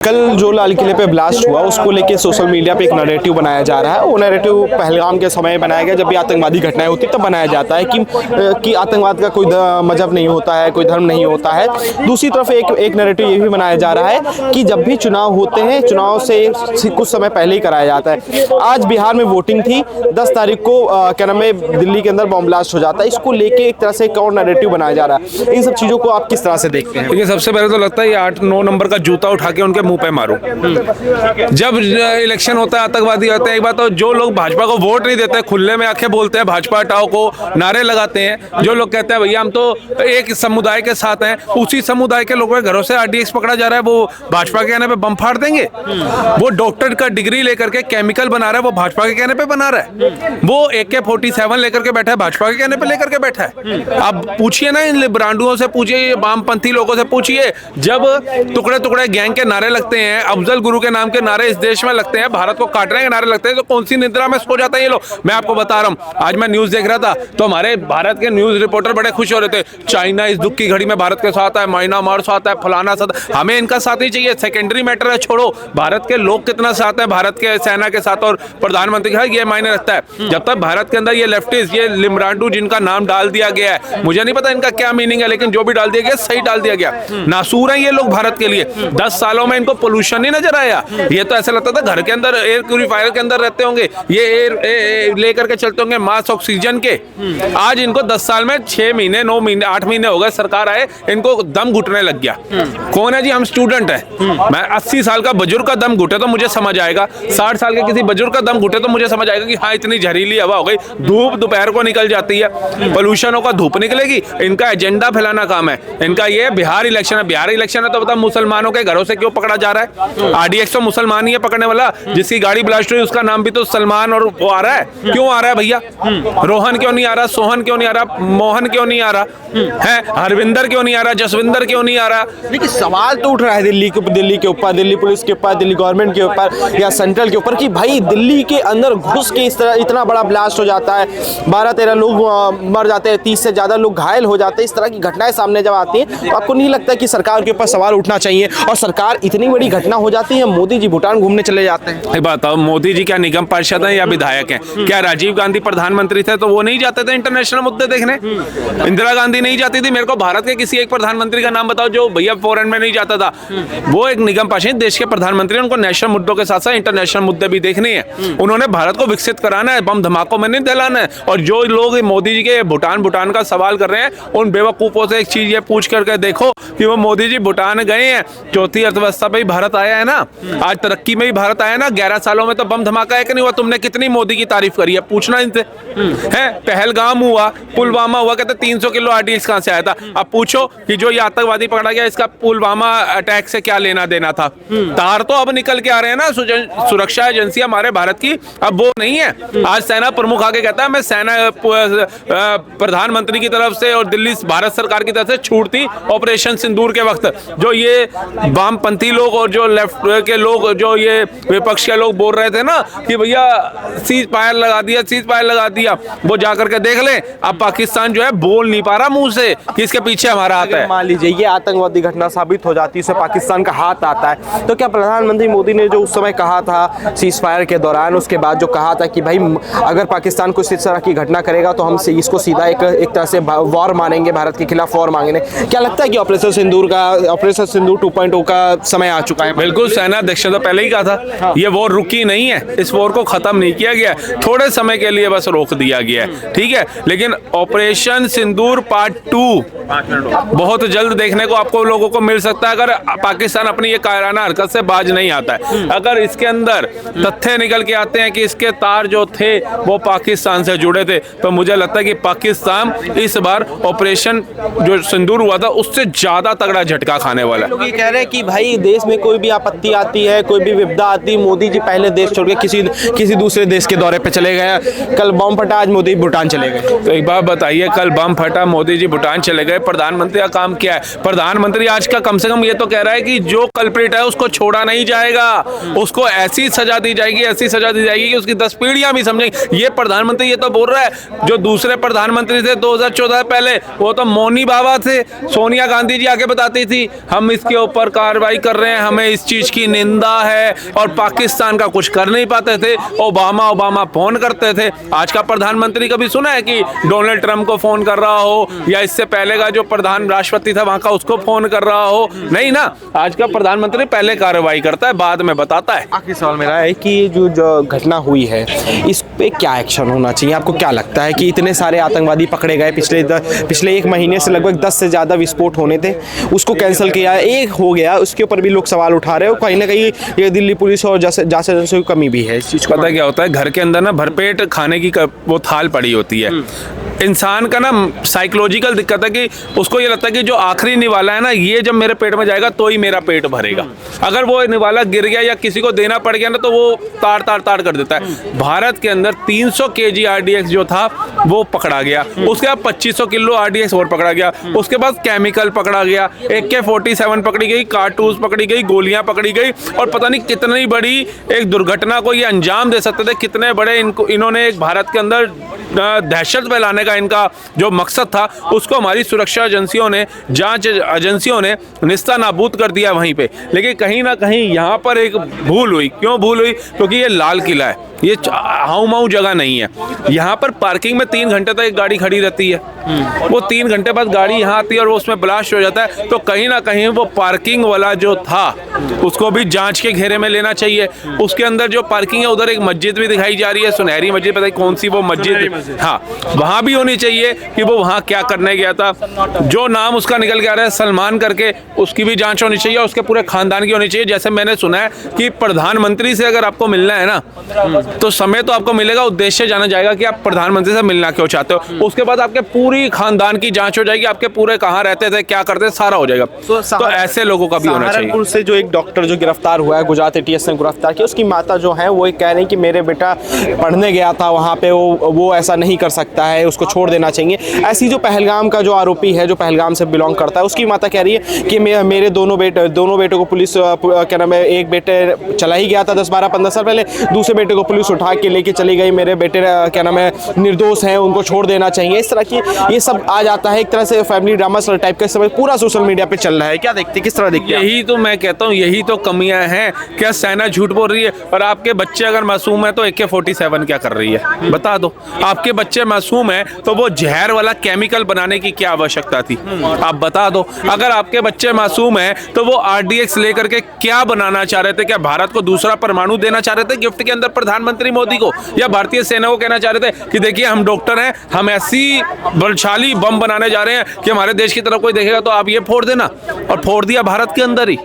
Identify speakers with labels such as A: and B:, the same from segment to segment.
A: कल जो लाल किले पे ब्लास्ट हुआ उसको लेके सोशल मीडिया पे एक नैरेटिव बनाया जा रहा है। वो नैरेटिव पहलगाम के समय बनाया गया, जब भी आतंकवादी घटनाएं होती तब बनाया जाता है कि आतंकवाद का कोई मजहब नहीं होता है, कोई धर्म नहीं होता है। दूसरी तरफ एक नैरेटिव ये भी बनाया जा रहा है कि जब भी चुनाव होते हैं, चुनाव से कुछ समय पहले ही कराया जाता है। आज बिहार में वोटिंग थी, 10 तारीख को क्या नाम है, दिल्ली के अंदर बॉम्ब ब्लास्ट हो जाता है। इसको लेके एक तरह से एक और नैरेटिव बनाया जा रहा है। इन सब चीज़ों को आप किस तरह से देखते हैं?
B: देखिए, सबसे पहले तो लगता है ये 8-9 नंबर का जूता उठा के उनके मुंह पे मारो। जब इलेक्शन होता है, आतंकवादी होते हैं, एक बात तो जो लोग भाजपा को वोट नहीं देते, खुले में आंखें बोलते हैं भाजपा हटाओ को, नारे लगाते हैं। जो लोग कहते हैं भैया हम तो एक समुदाय के साथ हैं, उसी समुदाय के लोगों के घरों से आरडीएक्स पकड़ा जा रहा है, वो भाजपा के कहने पे बम फाड़ देंगे। वो डॉक्टर का डिग्री लेकर के केमिकल बना रहा है, वो भाजपा के कहने पे बना रहा है। वो AK-47 लेकर के बैठा है, भाजपा के कहने पे लेकर के बैठा है। अब पूछिए ना इन ब्रांडुओं से, पूछिए वामपंथी लोगों से पूछिए, जब टुकड़े टुकड़े गैंग के नारे लगते हैं, अफजल गुरु के नाम के नारे इस देश में लगते हैं, भारत को काटने के नारे लगते हैं, तो कौन सी निद्रा में सो जाता है ये लोग। मैं आपको बता रहा हूँ, आज मैं न्यूज देख रहा था तो हमारे भारत के न्यूज रिपोर्टर बड़े खुश हो रहे थे, चाइना इस दुख की घड़ी में भारत के साथ है, म्यांमार साथ है, फलाना साथ। हमें इनका साथ ही चाहिए, सेकेंडरी मैटर है, छोड़ो भारत के लोग कितना साथ है भारत के सेना के साथ और प्रधानमंत्री का, ये मायने रखता है। जब तक भारत के अंदर ये लेफ्टिस्ट, ये लिमरांडू जिनका नाम डाल दिया गया है, मुझे नहीं पता इनका क्या मीनिंग है, लेकिन जो भी डाल दिया गया सही डाल दिया गया। नासूर है ये लोग भारत के लिए। 10 सालों में इनको पोल्यूशन नहीं नजर आया। ये तो ऐसा लगता था घर के अंदर एयर प्यूरीफायर के अंदर रहते होंगे, ये एयर लेकर के चलते होंगे मास ऑक्सीजन के। आज इनको 10 साल में 6 महीने 9 महीने 8 महीने हो गए सरकार आए, इनको दम घुटने लग गया। कौन है जी? हम स्टूडेंट है। मैं 80 साल का बुजुर्ग का दम घुटे तो मुझे समझ आएगा, 60 साल के किसी बुजुर्ग का दम घुटे तो मुझे समझ आएगा कि हाँ इतनी जहरीली हवा हो गई, धूप दोपहर को निकल जाती है, पोल्यूशन का धूप निकलेगी। इनका एजेंडा फैलाना काम है इनका। ये बिहार इलेक्शन है, बिहार इलेक्शन है तो बता मुसलमानों के घरों से क्यों पकड़ा जा रहा है? आरडीएक्स तो मुसलमान ही है पकड़ने वाला, जिसकी गाड़ी ब्लास्ट हुई उसका नाम भी तो सलमान और वो आ रहा है। क्यों आ रहा है भैया? रोहन क्यों नहीं आ रहा? सोहन क्यों नहीं आ रहा? मोहन क्यों नहीं आ रहा है? हरविंदर क्यों नहीं आ रहा? जसविंदर क्यों नहीं आ रहा?
A: देखिए, सवाल तो उठ रहा है दिल्ली के ऊपर, दिल्ली पुलिस के ऊपर, दिल्ली गवर्नमेंट के ऊपर या सेंट्रल के ऊपर कि भाई दिल्ली के अंदर घुस के इस तरह इतना बड़ा ब्लास्ट हो जाता है, 12-13 लोग मर जाते हैं, 30 से ज्यादा लोग घायल हो जाते हैं। इस तरह की घटनाएं सामने जब आती हैं तो आपको नहीं लगता कि सरकार के ऊपर सवाल उठना चाहिए? और सरकार इतनी बड़ी घटना हो जाती है, मोदी जी भूटान घूमने चले जाते हैं।
B: एक बात, मोदी जी क्या निगम पार्षद हैं या विधायक हैं? क्या राजीव गांधी प्रधानमंत्री थे तो वो नहीं जाते थे इंटरनेशनल मुद्दे देखने? इंदिरा गांधी नहीं जाती थी? मेरे को भारत के किसी एक प्रधानमंत्री का नाम बताओ जो भैया फॉरेन में नहीं जाता था। वो एक निगम पार्षद देश के प्रधानमंत्री, उनको नेशनल मुद्दों के साथ साथ इंटरनेशनल मुद्दे भी देखने हैं। उन्होंने भारत को विकसित कराना है, बम धमाकों में नहीं दिलाना है। और जो लोग मोदी जी के भूटान का सवाल कर रहे हैं, उन बेवकूफों से एक चीज ये पूछ करके देखो कि वो मोदी जी भूटान गए हैं, चौथी अर्थव्यवस्था पे ही भारत आया है ना, आज तरक्की में ही भारत आया ना। 11 सालों में तो बम धमाका है कि नहीं हुआ? तुमने कितनी मोदी की तारीफ करी है? पूछना इनसे है। पहलगाम हुआ, पुलवामा हुआ, कहते 300 किलो आरडीएक्स कहां से आया था? अब पूछो कि जो ये आतंकवादी पकड़ा गया, इसका पुलवामा अटैक से क्या लेना देना था? तार तो अब निकल के आ रहे हैं ना, सुरक्षा एजेंसी हमारे भारत की अब वो नहीं है। आज सेना प्रमुख आके कहता है मैं सेना प्रधानमंत्री की तरफ से और दिल्ली भारत सरकार की तरफ से छूट थी ऑपरेशन सिंदूर के वक्त। जो ये वामपंथी लोग और जो लेफ्ट के लोग, जो ये विपक्ष के लोग बोल रहे थे ना कि भैया सीज फायर लगा दिया, वो जाकर के देख ले। अब पाकिस्तान जो है बोल नहीं पा रहा मुंह से कि इसके पीछे हमारा हाथ है।
A: मान लीजिए ये आतंकवादी घटना साबित हो जाती है, इससे पाकिस्तान का हाथ आता है, तो क्या प्रधानमंत्री मोदी ने जो उस समय कहा था सीज फायर के दौरान, उसके बाद जो कहा था कि भाई अगर पाकिस्तान को इस तरह की घटना करेगा तो हम इसको सीधा एक तरह से वॉर मानेंगे, भारत के खिलाफ वॉर मांगेंगे, क्या लगता है कि ऑपरेशन सिंदूर 2.0 का समय आ चुका है?
B: बिल्कुल, सेना अध्यक्ष ने तो पहले ही कहा था ये वॉर रुकी नहीं है, इस वॉर को खत्म नहीं किया गया, थोड़े समय के लिए बस रोक दिया गया है, ठीक है। लेकिन ऑपरेशन सिंदूर पार्ट 2 बहुत जल्द देखने को आपको लोगों को मिल सकता है, अगर पाकिस्तान अपनी ये कायराना हरकत से बाज नहीं आता है। अगर इसके अंदर तथ्य निकल के आते हैं कि इसके तार जो थे वो पाकिस्तान से जुड़े थे, तो मुझे लगता है कि पाकिस्तान इस बार ऑपरेशन जो सिंदूर हुआ था उससे ज्यादा तगड़ा झटका खाने वाला है।
A: लोग ये कह रहे हैं कि भाई देश में कोई भी आपत्ति आती है, कोई भी विपदा आती है, मोदी जी पहले देश छोड़ के किसी दूसरे देश के दौरे पे चले गए। कल बम फटा, आज मोदी भूटान चले गए।
B: तो एक बात बताइए, कल बम फटा, मोदी जी भूटान चले गए, प्रधानमंत्री का काम क्या है? प्रधानमंत्री आज का कम से कम ये तो कह रहा है कि जो कल्प्रिट है उसको छोड़ा नहीं जाएगा, उसको ऐसी सजा दी जाएगी, ऐसी सजा दी जाएगी कि उसकी 10 पीढ़ियां भी समझेंगी। ये प्रधानमंत्री ये तो बोल रहा है। जो दूसरे प्रधानमंत्री थे 2014 पहले, वो तो मौनी बाबा थे। सोनिया गांधी जी आके बताती थी हम इसके ऊपर कार्रवाई कर रहे हैं हमें इस चीज की निंदा है, और पाकिस्तान का कुछ कर नहीं पाते थे। ओबामा फोन करते थे। आज का प्रधानमंत्री कभी सुना है कि डोनाल्ड ट्रंप को फोन कर रहा हो, या इससे पहले का जो प्रधान राष्ट्रपति था वहां का उसको फोन कर रहा हो? नहीं ना, आज का प्रधानमंत्री पहले कार्रवाई करता है, बाद में बताता है।
A: आखिरी सवाल मेरा है कि जो घटना हुई है इस पे क्या एक्शन होना चाहिए? आपको क्या लगता है कि इतने सारे आतंकवादी पकड़े गए, पिछले एक महीने से लगभग 10 से ज़्यादा विस्फोट होने थे, उसको कैंसिल किया, एक हो गया, उसके ऊपर भी लोग सवाल उठा रहे हो, कहीं ना कहीं ये दिल्ली पुलिस और जांच एजेंसी की कमी भी है इस चीज़ को?
B: पता क्या होता है, घर के अंदर ना भरपेट खाने की वो थाल पड़ी होती है। इंसान का ना साइकोलॉजिकल दिक्कत है कि उसको ये लगता है कि जो आखिरी निवाला है ना, ये जब मेरे पेट में जाएगा तो ही मेरा पेट भरेगा। अगर वो निवाला गिर गया या किसी को देना पड़ गया ना, तो वो ताड़ कर देता है। भारत के अंदर 300 kg RDX जो था वो पकड़ा गया, उसके बाद 2500 किलो RDX और पकड़ा गया, उसके बाद केमिकल पकड़ा गया, AK-47 पकड़ी गई, कारतूस पकड़ी गई, गोलियां पकड़ी गई, और पता नहीं कितनी बड़ी एक दुर्घटना को ये अंजाम दे सकते थे। कितने बड़े इन्होंने एक भारत के अंदर दहशत फैलाने का इनका जो मकसद था, उसको हमारी सुरक्षा एजेंसियों ने, जांच एजेंसियों ने निस्ता नाबूद कर दिया वहीं पे। लेकिन कहीं ना कहीं यहाँ पर एक भूल हुई। क्यों भूल हुई? क्योंकि ये लाल किला है, ये हाउ माऊ जगह नहीं है। यहाँ पर पार्किंग में 3 घंटे तक एक गाड़ी खड़ी रहती है, वो 3 घंटे बाद गाड़ी यहाँ आती है और वो उसमें ब्लास्ट हो जाता है। तो कहीं ना कहीं वो पार्किंग वाला जो था उसको भी जांच के घेरे में लेना चाहिए। उसके अंदर जो पार्किंग है उधर एक मस्जिद भी दिखाई जा रही है, सुनहरी मस्जिद, पता नहीं कौन सी वो मस्जिद, हाँ, वहाँ भी होनी चाहिए कि वो वहाँ क्या करने गया था। जो नाम उसका निकल के आ रहा है सलमान करके, उसकी भी जांच होनी चाहिए, उसके पूरे खानदान की होनी चाहिए। जैसे मैंने सुना है कि प्रधानमंत्री से अगर आपको मिलना है ना, तो समय तो आपको मिलेगा, उद्देश्य जाना जाएगा कि आप प्रधानमंत्री से मिलना क्यों चाहते हो। उसके बाद आपके पूरी खानदान की जांच हो जाएगी, आपके पूरे कहाँ रहते थे, क्या करते थे, सारा हो जाएगा। तो ऐसे लोगों का भी होना चाहिए।
A: सहारनपुर से जो एक डॉक्टर जो गिरफ्तार हुआ है, गुजरात ATS ने गिरफ्तार किया, उसकी माता जो है वो कह रही कि मेरे बेटा पढ़ने गया था वहाँ पे, वो ऐसा नहीं कर सकता है, उसको छोड़ देना चाहिए। ऐसी जो पहलगाम का जो आरोपी है, जो पहलगाम से बिलोंग करता है, उसकी माता कह रही है कि मेरे दोनों बेटों को पुलिस, क्या नाम है, एक बेटे चला ही गया था 10-12-15 साल पहले, दूसरे बेटे को पुलिस उठा के लेके चली गई, मेरे बेटे क्या नाम है निर्दोष हैं, उनको छोड़ देना चाहिए। इस तरह की ये सब आ जाता है, एक तरह से फैमिली ड्रामा टाइप का समय पूरा सोशल मीडिया पे चल रहा है। क्या देखते, किस तरह देखते हैं?
B: यही तो मैं कहता हूँ, यही तो कमियां हैं। क्या सेना झूठ बोल रही है? और आपके बच्चे अगर मासूम है तो AK-47 क्या कर रही है? बता दो। आपके बच्चे मासूम है तो वो जहर वाला केमिकल बनाने की क्या आवश्यकता थी? आप बता दो। अगर आपके बच्चे मासूम है तो वो RDX लेकर के क्या बनाना चाह रहे थे? क्या भारत को दूसरा परमाणु देना चाह रहे थे गिफ्ट के अंदर प्रधानमंत्री मोदी को, या भारतीय सेना को कहना चाह रहे थे कि देखिए हम डॉक्टर हैं, हम ऐसी बलशाली बम बनाने जा रहे हैं कि हमारे देश की तरफ कोई देखेगा तो आप ये फोड़ देना, और फोड़ दिया भारत के अंदर ही।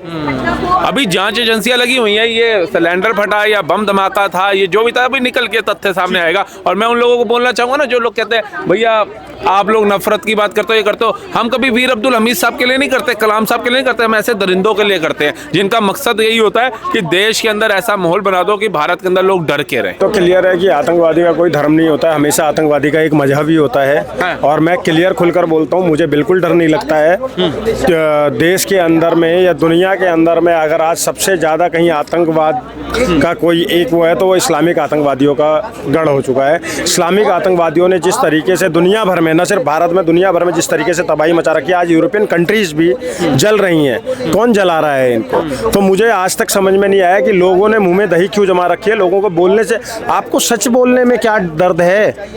B: अभी जांच एजेंसियां लगी हुई हैं, ये सिलेंडर फटा या बम धमाका था, ये जो भी था अभी निकल के तथ्य सामने आएगा। और मैं उन लोगों को बोलना चाहूंगा ना, जो लोग कहते हैं भैया आप लोग नफरत की बात करते हो, ये करते हो, हम कभी वीर अब्दुल हमीद साहब के लिए नहीं करते, कलाम साहब के लिए नहीं करते, हम ऐसे दरिंदों के लिए करते हैं जिनका मकसद यही होता है कि देश के अंदर ऐसा माहौल बना दो कि भारत के अंदर लोग डर के रहे।
C: तो क्लियर है कि आतंकवादी का कोई धर्म नहीं होता है, हमेशा आतंकवादी का एक मजहब ही होता है।
B: हाँ।
C: और मैं क्लियर खुलकर बोलता हूँ, मुझे बिल्कुल डर नहीं लगता है। देश के अंदर में या दुनिया के अंदर में अगर आज सबसे ज़्यादा कहीं आतंकवाद का कोई एक वो है तो वो इस्लामिक आतंकवादियों का गढ़ हो चुका है। इस्लामिक आतंकवादियों ने जिस तरीके से दुनिया भर में, न सिर्फ भारत में, दुनिया भर में जिस तरीके से तबाही मचा रखी है, आज यूरोपियन कंट्रीज भी जल रही हैं। कौन जला रहा है इनको? तो मुझे आज तक समझ में नहीं आया कि लोगों ने मुंह में दही क्यों जमा रखी है। लोगों को बोलने से, आपको सच बोलने में क्या दर्द है?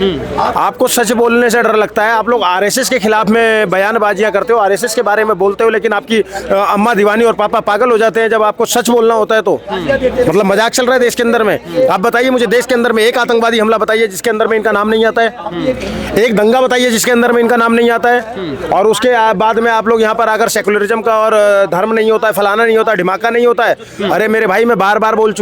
C: आपको सच बोलने से डर लगता है? आप लोग RSS के खिलाफ में बयानबाजियां करते हो, RSS के बारे में बोलते हो, लेकिन आपकी अम्मा दीवानी और पापा पागल हो जाते हैं जब आपको सच बोलना होता है। तो मतलब मजाक चल रहा है देश के अंदर में। आप बताइए मुझे, देश के अंदर में एक आतंकवादी हमला बताइए जिसके अंदर में इनका नाम नहीं आता है, एक दंगा बताइए जिसके अंदर में इनका नाम नहीं आता है, और उसके बाद में आप लोग यहाँ पर आकर सेकुलरिज्म का और धर्म नहीं होता है, फलाना नहीं होता, ढिमाका नहीं होता है। अरे मेरे भाई, मैं बार बार बोल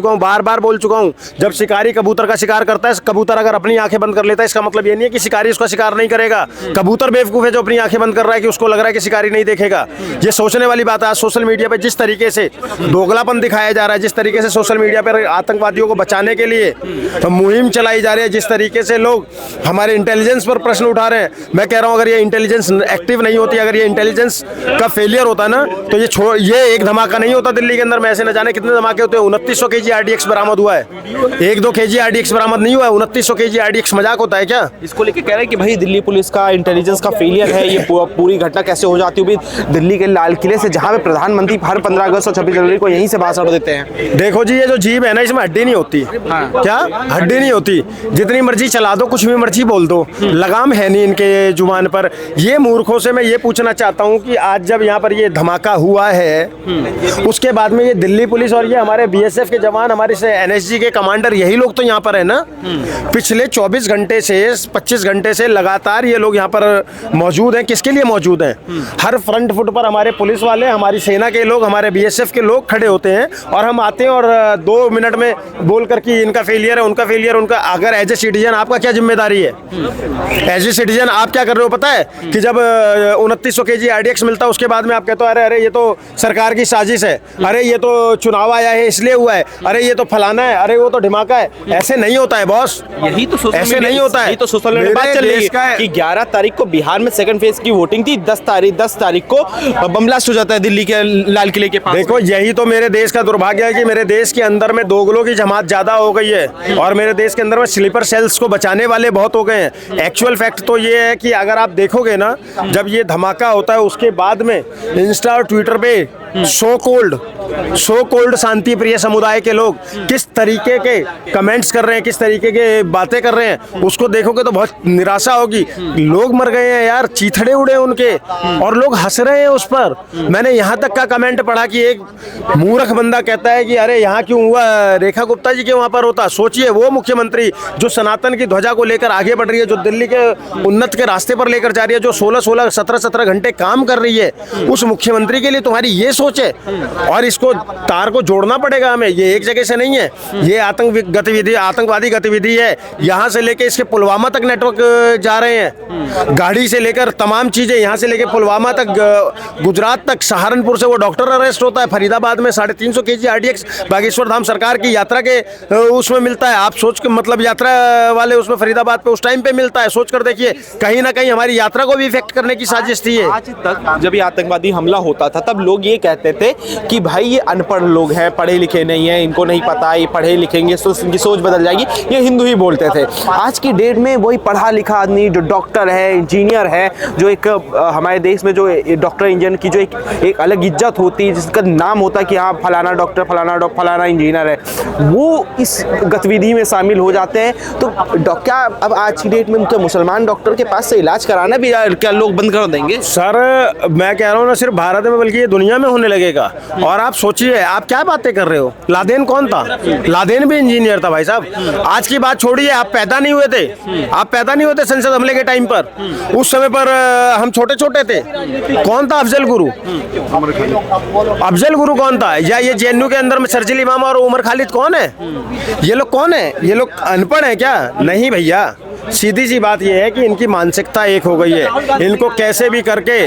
C: चुका हूँ, जब शिकारी कबूतर का शिकार करता है, कबूतर अगर अपनी आंखें बंद कर लेता है, इसका मतलब ये नहीं है कि शिकारी उसका शिकार नहीं करेगा। कबूतर बेवकूफ है जो अपनी आंखें बंद कर रहा है कि उसको लग रहा है कि शिकारी नहीं देखेगा। ये सोचने वाली बात है। आज सोशल मीडिया पे जिस तरीके से दोगलापन दिखाया जा रहा है, जिस तरीके से सोशल मीडिया पर आतंकवादियों को बचाने के लिए मुहिम चलाई जा रही है, जिस तरीके से लोग हमारे इंटेलिजेंस पर प्रश्न उठा रहे हैं, मैं कह रहा हूँ अगर ये इंटेलिजेंस एक्टिव नहीं होती, अगर ये इंटेलिजेंस का फेलियर होता ना, तो ये एक धमाका नहीं होता दिल्ली के अंदर में। ऐसे न जाने कितने धमाके होते हैं। 2900 kg RDX बरामद हुआ है, 1-2 kg RDX बरामद नहीं हुआ है। 2900 kg RDX मजाक होता है क्या?
A: इसको लेके कह रहे हैं कि भाई दिल्ली पुलिस का का इंटेलिजेंस का फेलियर है, ये पूरी घटना कैसे हो जाती है दिल्ली के लाल किले से, जहाँ पे प्रधानमंत्री हर 15 अगस्त और 26 जनवरी को यहीं से भाषण देते हैं।
C: देखो जी, ये जो जीभ है ना, इसमें हड्डी नहीं होती।
A: हाँ।
C: क्या हड्डी नहीं होती? जितनी मर्जी चला दो, कुछ भी मर्जी बोल दो, लगाम है नहीं इनके जुबान पर। ये मूर्खों से मैं ये पूछना चाहता हूँ कि आज जब यहाँ पर ये धमाका हुआ है, उसके बाद में ये दिल्ली पुलिस और ये हमारे बीएसएफ के जवान, हमारे से एनएसजी के कमांडर, यही लोग तो यहाँ पर है ना। पिछले 24 घंटे से 25 घंटे से लगातार ये लोग यहाँ पर मौजूद हैं। किसके लिए मौजूद हैं? हर फ्रंट फुट पर हमारे पुलिस वाले, हमारी सेना के लोग, हमारे बीएसएफ के लोग खड़े होते हैं, और हम आते हैं और 2 मिनट में बोल कर कि इनका फेलियर है, उनका फेलियर, उनका। अगर एज ए सिटीजन आपका क्या जिम्मेदारी है? एज ए सिटीजन आप क्या कर रहे हो पता है? कि जब 2900 kg RDX मिलता है, उसके बाद में आप कहते हो अरे ये तो सरकार की साजिश है, अरे ये तो चुनाव आया है इसलिए हुआ है, अरे ये तो फलाना है, अरे वो तो ढिमाका है। ऐसे नहीं होता है बॉस,
A: यही तो सोशल
C: ऐसे नहीं होता है।
A: यही तो सोशल मीडिया बात चल रही है कि 11 तारीख को बिहार में सेकंड फेज की वोटिंग थी, 10 तारीख को बम ब्लास्ट हो जाता है दिल्ली के लाल किले के पास।
C: देखो, यही तो मेरे देश का दुर्भाग्य है कि मेरे देश के अंदर में दोगलों की जमात ज्यादा हो गई है, और मेरे देश के अंदर में स्लीपर सेल्स को बचाने वाले बहुत हो गए हैं। एक्चुअल फैक्ट तो ये है कि अगर आप देखोगे ना, जब ये धमाका होता है उसके बाद में इंस्टा और ट्विटर पे सो कोल्ड शांति प्रिय समुदाय के लोग किस तरीके के कमेंट्स कर रहे हैं, किस तरीके के बातें कर रहे हैं, उसको देखोगे तो बहुत निराशा होगी। लोग मर गए हैं यार, चीथड़े उड़े उनके, और लोग हंस रहे हैं उस पर। मैंने यहाँ तक का कमेंट पढ़ा कि एक मूर्ख बंदा कहता है कि अरे यहाँ क्यों हुआ, रेखा गुप्ता जी के वहाँ पर होता। सोचिए, वो मुख्यमंत्री जो सनातन की ध्वजा को लेकर आगे बढ़ रही है, जो दिल्ली के उन्नत के रास्ते पर लेकर जा रही है, जो 16-16, 17-17 घंटे काम कर रही है, उस मुख्यमंत्री के लिए तुम्हारी ये सोच है। और इसको तार को जोड़ना पड़ेगा हमें, ये एक जगह से नहीं है, ये आतंकवादी गतिविधि है। यहाँ से लेके इसके पुलवामा तक नेटवर्क जा रहे हैं, गाड़ी से लेकर तमाम चीजें, यहाँ से लेकर पुलवामा तक, गुजरात तक, सहारनपुर से वो डॉक्टर अरेस्ट होता है, फरीदाबाद में 350 kg RDX बागेश्वर धाम सरकार की यात्रा के उसमें मिलता है। आप सोच के, मतलब यात्रा वाले उसमें फरीदाबाद पे उस टाइम पे मिलता है। सोच कर देखिए, कहीं ना कहीं हमारी यात्रा को भी इफेक्ट करने की साजिश थी।
A: आज तक जब ये आतंकवादी हमला होता था, तब लोग ये कहते थे कि भाई ये अनपढ़ लोग हैं, पढ़े लिखे नहीं हैं, इनको नहीं पता, ये पढ़े लिखेंगे तो इनकी सोच बदल जाएगी, ये हिंदू ही बोलते थे। आज की डेट में वही पढ़ा लिखा आदमी जो डॉक्टर है, इंजीनियर है, जो एक हमारे देश में जो डॉक्टर इंजीनियर की जो एक अलग इज्जत होती है, जिसका नाम होता है कि हाँ फलाना डॉक्टर, फलाना इंजीनियर है, वो इस गतिविधि में शामिल हो जाते हैं। तो क्या अब आज की डेट में उनके मुसलमान डॉक्टर के पास से इलाज कराना भी क्या लोग बंद कर देंगे?
C: सर, मैं कह रहा हूँ ना, सिर्फ भारत में बल्कि ये दुनिया में होने लगेगा। और आप सोचिए, आप क्या बातें कर रहे हो? लादेन कौन था? लादेन भी इंजीनियर था भाई साहब। आज की बात छोड़िए, आप पैदा नहीं हुए थे, आप पैदा नहीं हुए थे संसद हमले के टाइम पर। उस समय पर हम छोटे छोटे थे। कौन था अफजल गुरु? अफजल गुरु कौन था? या ये जेएनयू के अंदर में शर्जील इमाम और उमर खालिद कौन है? ये लोग कौन है? ये लोग अनपढ़ है क्या? नहीं भैया, सीधी सी बात यह है कि इनकी मानसिकता एक हो गई है। इनको कैसे भी करके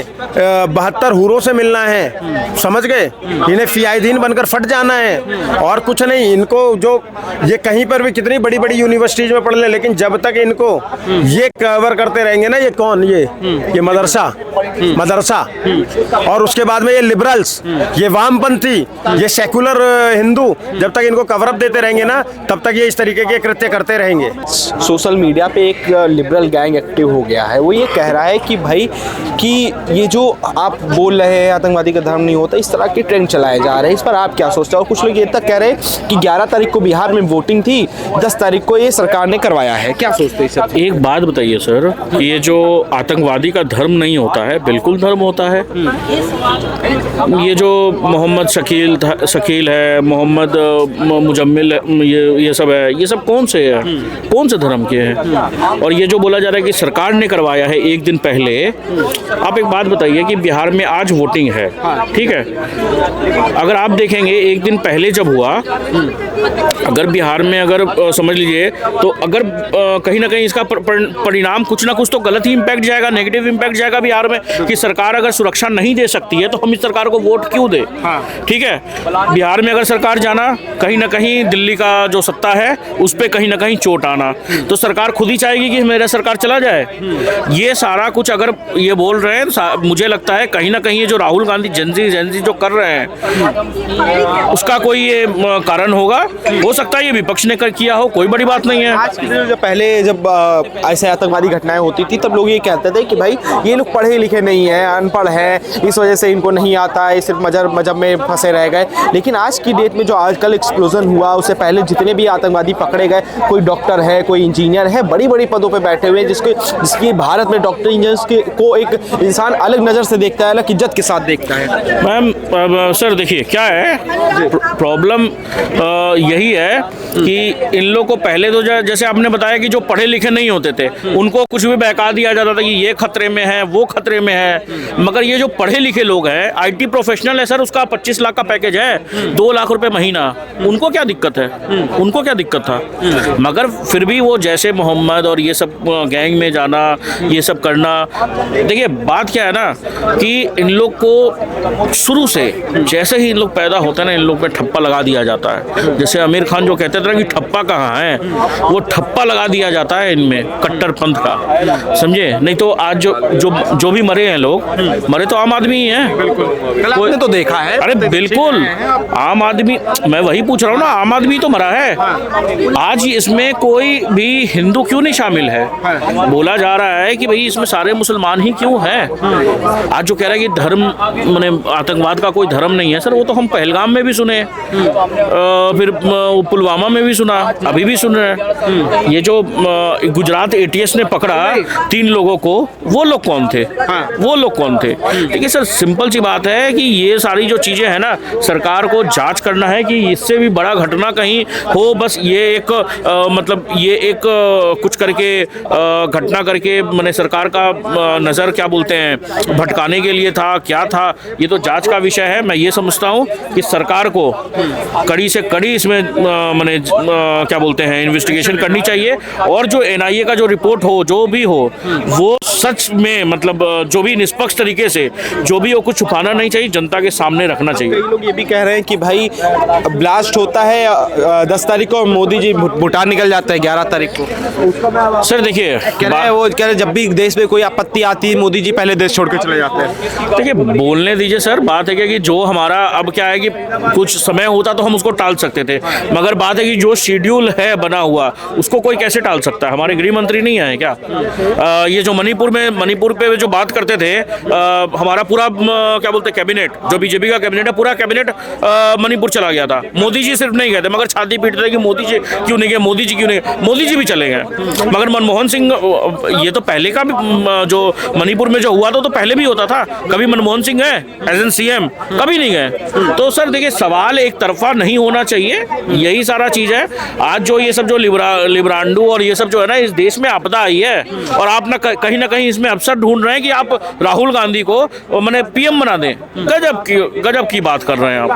C: 72 हूरों से मिलना है, समझ गए? इन्हें फियादीन बनकर फट जाना है और कुछ नहीं। इनको जो ये कहीं पर भी कितनी बड़ी बड़ी यूनिवर्सिटीज में पढ़ ले, लेकिन जब तक इनको ये कवर करते रहेंगे ना, ये कौन, ये मदरसा, और उसके बाद में ये लिबरल्स, ये वामपंथी, ये सेकुलर हिंदू, जब तक इनको कवरअप देते रहेंगे ना, तब तक ये इस तरीके के कृत्य करते रहेंगे।
A: सोशल मीडिया पे एक लिबरल गैंग एक्टिव हो गया है, वो ये कह रहा है कि भाई कि ये जो आप बोल रहे हैं आतंकवादी का धर्म नहीं होता, इस तरह के ट्रेंड चलाए जा रहे हैं। इस पर आप क्या सोचते हो? कुछ लोग ये तक कह रहे हैं कि 11 तारीख को बिहार में वोटिंग थी, 10 तारीख को ये सरकार ने करवाया है। क्या सोचते हैं सर?
D: एक बात बताइए सर, ये जो आतंकवादी का धर्म नहीं होता है, बिल्कुल धर्म होता है। ये जो मोहम्मद शकील है, मोहम्मद मुजम्मिल, ये सब है, ये सब कौन से है, कौन से धर्म के हैं? और ये जो बोला जा रहा है कि सरकार ने करवाया है एक दिन पहले, आप एक बात बताइए कि बिहार में आज वोटिंग है, ठीक है, अगर आप देखेंगे एक दिन पहले जब हुआ, अगर बिहार में अगर समझ लीजिए तो अगर कहीं ना कहीं इसका परिणाम कुछ ना कुछ तो गलत ही इम्पैक्ट जाएगा, नेगेटिव इम्पैक्ट जाएगा बिहार में, कि सरकार अगर सुरक्षा नहीं दे सकती है तो हम इस सरकार को वोट क्यों दे? ठीक है, बिहार में अगर सरकार जाना, कहीं ना कहीं दिल्ली का जो सत्ता है उस पर कहीं ना कहीं चोट आना, तो सरकार खुद ही चाहेगी कि मेरा सरकार चला जाए? ये सारा कुछ अगर ये बोल रहे हैं मुझे लगता है कहीं ना कहीं ये जो राहुल गांधी जेंजी जो कर रहे हैं उसका कोई ये कारण होगा। हो सकता है ये विपक्ष ने किया हो, कोई बड़ी बात नहीं है।
A: आज के दिन जब पहले जब ऐसे आतंकवादी घटनाएं होती थी तब लोग ये कहते थे कि भाई ये लोग पढ़े लिखे नहीं हैं, अनपढ़ हैं, इस वजह से इनको नहीं आता है, सिर्फ मजहब में फंसे रह गए। लेकिन आज की डेट में जो आजकल एक्सप्लोजन हुआ उससे पहले जितने भी आतंकवादी पकड़े गए, कोई डॉक्टर है, कोई इंजीनियर है, बड़ी बड़ी पदों पर बैठे हुए हैं, जिसकी भारत में डॉक्टर इंजीनियर्स को एक इंसान अलग नज़र से देखता है, अलग इज्जत के साथ देखता है।
D: मैम सर देखिए क्या है प्रॉब्लम, यही है कि इन लोग को पहले तो जैसे आपने बताया कि जो पढ़े लिखे नहीं होते थे उनको कुछ भी बहका दिया जाता था कि ये खतरे में है, वो खतरे में है। मगर ये जो पढ़े लिखे लोग हैं, आईटी प्रोफेशनल है सर, उसका 25 लाख का पैकेज है, 2 लाख रुपए महीना, उनको क्या दिक्कत है? उनको क्या दिक्कत था? मगर फिर भी वो जैसे मोहम्मद और ये सब गैंग में जाना, ये सब करना। देखिए बात क्या है ना कि इन लोग को शुरू से जैसे ही इन लोग पैदा होते हैं ना, इन लोग पे ठप्पा लगा दिया जाता है। जैसे आमिर खान जो कहते थे कि ठप्पा कहाँ है, वो ठप्पा लगा दिया जाता है इनमें कट्टरपंथ का, समझे? नहीं तो आज जो भी मरे हैं लोग, मरे तो आम आदमी ही हैं।
A: आपने तो देखा है।
D: अरे बिल्कुल आम आदमी, मैं वही पूछ रहा हूँ ना, आम आदमी तो मरा है। आज इसमें कोई भी हिंदू क्यों नहीं शामिल है? बोला जा रहा है कि भाई इसमें सारे मुसलमान ही क्यों हैं? आज जो कह रहा है कि धर्म माने आतंकवाद का कोई धर्म नहीं है, सर वो तो हम पहलगाम में भी सुने, फिर पुलवामा में भी सुना, अभी भी सुन रहे हैं। ये जो गुजरात ATS ने पकड़ा 3 लोगों को, वो लोग कौन थे? वो लोग कौन थे? देखिए सर सिंपल सी बात है कि ये सारी जो चीजें हैं ना, सरकार को जांच करना है कि इससे भी बड़ा घटना कहीं हो। बस ये एक मतलब ये एक कुछ करके घटना करके मैंने सरकार का नज़र क्या बोलते हैं भटकाने के लिए था, क्या था, ये तो जांच का विषय है। मैं ये समझता हूँ कि सरकार को कड़ी से कड़ी इसमें मैंने क्या बोलते हैं इन्वेस्टिगेशन करनी चाहिए, और जो NIA का जो रिपोर्ट हो, जो भी हो, वो सच में मतलब जो भी निष्पक्ष तरीके से जो भी हो, कुछ छुपाना नहीं चाहिए, जनता के सामने रखना चाहिए।
A: कई लोग ये भी कह रहे हैं कि भाई ब्लास्ट होता है 10 तारीख को, मोदी जी भूटान निकल जाता है 11 तारीख को।
D: सर देखिए
A: कह रहे हैं जब भी देश में कोई आपत्ति आती है मोदी जी पहले देश छोड़ के चले जाते हैं।
D: देखिए बोलने दीजिए सर, बात है कि जो हमारा अब क्या है कि कुछ समय होता तो हम उसको टाल सकते थे, मगर बात है कि जो शेड्यूल है बना हुआ उसको कोई कैसे टाल सकता है? हमारे गृह मंत्री नहीं आए क्या? ये जो मणिपुर पे जो बात करते थे, हमारा पूरा क्या बोलते कैबिनेट, जो बीजेपी का कैबिनेट है, पूरा कैबिनेट मणिपुर चला गया था। मोदी जी सिर्फ नहीं गए थे, मगर छाती पीटते थे कि मोदी जी क्यों नहीं गए, मोदी जी क्यों नहीं गए। मोदी जी भी चले गए, मगर मनमोहन सिंह, ये तो पहले का भी जो मणिपुर में जो हुआ था तो पहले भी होता था। कभी मनमोहन सिंह गए एज एन CM? कभी नहीं गए। तो सर देखिए सवाल एक तरफा नहीं होना चाहिए, यही सारा चीज है। आज जो ये सब जो लिब्रांडू और ये सब जो है ना, इस देश में आपदा आई है, और आप कहीं ना कहीं इसमें अवसर ढूंढ रहे हैं कि आप राहुल गांधी को मैंने PM बना दें। गजब की बात कर रहे हैं आप।